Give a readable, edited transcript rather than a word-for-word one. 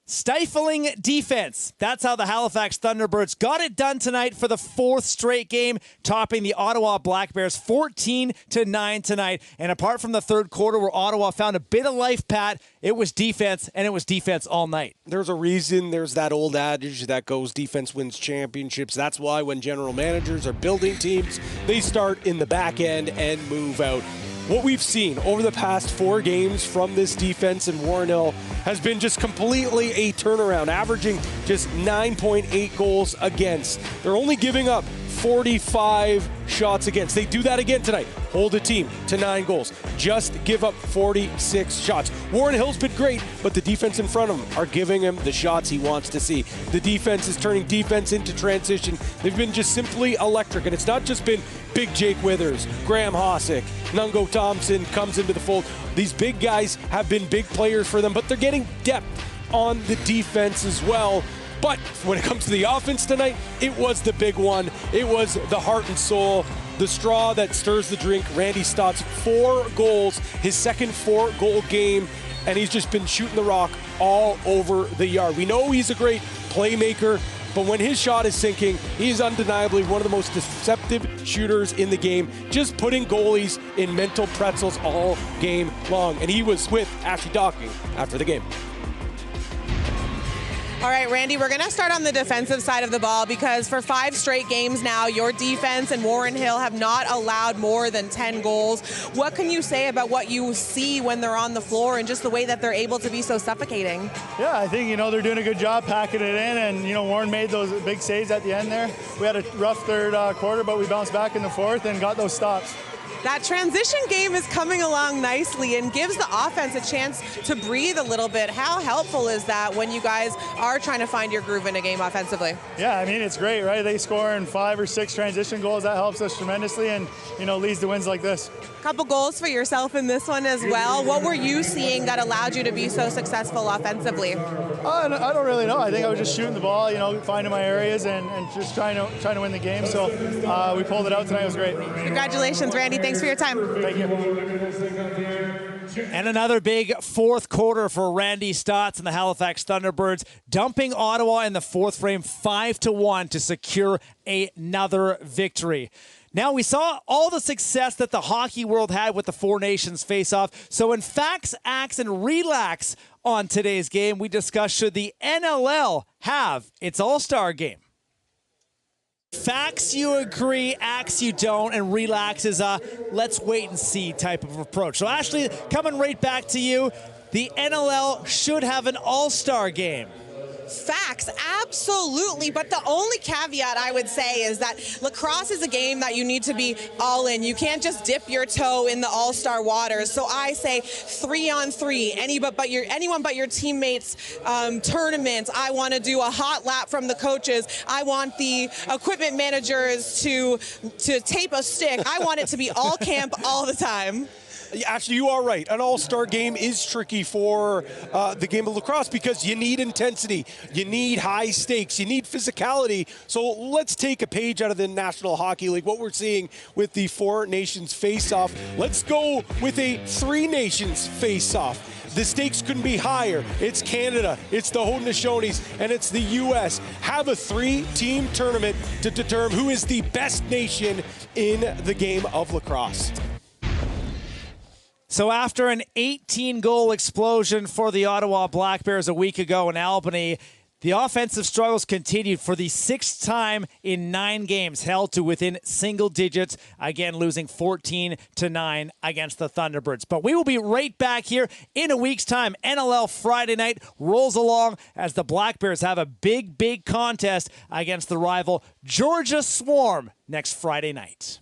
Stifling defense. That's how the Halifax Thunderbirds got it done tonight for the fourth straight game, topping the Ottawa Black Bears 14-9 tonight. And apart from the third quarter where Ottawa found a bit of life, Pat, it was defense, and it was defense all night. There's a reason. There's that old adage that goes defense wins championships. That's why when general managers are building teams, they start in the back end and move out. What we've seen over the past 4 games from this defense in Warren Hill has been just completely a turnaround, averaging just 9.8 goals against. They're only giving up 45 shots against. They do that again tonight. Hold a team to 9 goals. Just give up 46 shots. Warren Hill's been great, but the defense in front of him are giving him the shots he wants to see. The defense is turning defense into transition. They've been just simply electric, and it's not just been big Jake Withers, Graham Hossick, Nungo Thompson comes into the fold. These big guys have been big players for them, but they're getting depth on the defense as well. But when it comes to the offense tonight, it was the big one. It was the heart and soul, the straw that stirs the drink. Randy Staats, 4 goals, his second 4-goal game, and he's just been shooting the rock all over the yard. We know he's a great playmaker, but when his shot is sinking, he's undeniably one of the most deceptive shooters in the game, just putting goalies in mental pretzels all game long. And he was with Ashley Docking after the game. All right, Randy, we're going to start on the defensive side of the ball because for 5 straight games now, your defense and Warren Hill have not allowed more than 10 goals. What can you say about what you see when they're on the floor and just the way that they're able to be so suffocating? Yeah, I think, they're doing a good job packing it in, and, Warren made those big saves at the end there. We had a rough third quarter, but we bounced back in the fourth and got those stops. That transition game is coming along nicely and gives the offense a chance to breathe a little bit. How helpful is that when you guys are trying to find your groove in a game offensively? Yeah, it's great, right? They score in 5 or 6 transition goals. That helps us tremendously and, leads to wins like this. Couple goals for yourself in this one as well. What were you seeing that allowed you to be so successful offensively? I don't really know. I think I was just shooting the ball, finding my areas and just trying to win the game. So we pulled it out tonight. It was great. Congratulations, Randy. Thanks for your time. Thank you. And another big fourth quarter for Randy Staats and the Halifax Thunderbirds, dumping Ottawa in the fourth frame 5-1 to secure another victory. Now, we saw all the success that the hockey world had with the Four Nations face-off. So in Facts, Acts, and Relax on today's game, we discussed should the NLL have its All-Star game. Facts you agree, acts you don't, and relax is a let's wait and see type of approach. So Ashley, coming right back to you, the NLL should have an all-star game. Facts, absolutely. But the only caveat I would say is that lacrosse is a game that you need to be all in. You can't just dip your toe in the all-star waters. So I say 3-on-3, anyone but your teammates tournament. I want to do a hot lap from the coaches. I want the equipment managers to tape a stick. I want it to be all camp all the time. Actually, you are right. An all-star game is tricky for the game of lacrosse because you need intensity, you need high stakes, you need physicality. So let's take a page out of the National Hockey League, what we're seeing with the Four Nations face-off. Let's go with a 3 Nations face-off. The stakes couldn't be higher. It's Canada, it's the Haudenosaunees, and it's the U.S. Have a 3-team tournament to determine who is the best nation in the game of lacrosse. So after an 18-goal explosion for the Ottawa Black Bears a week ago in Albany, the offensive struggles continued for the 6th time in 9 games, held to within single digits, again losing 14-9 against the Thunderbirds. But we will be right back here in a week's time. NLL Friday night rolls along as the Black Bears have a big contest against the rival Georgia Swarm next Friday night.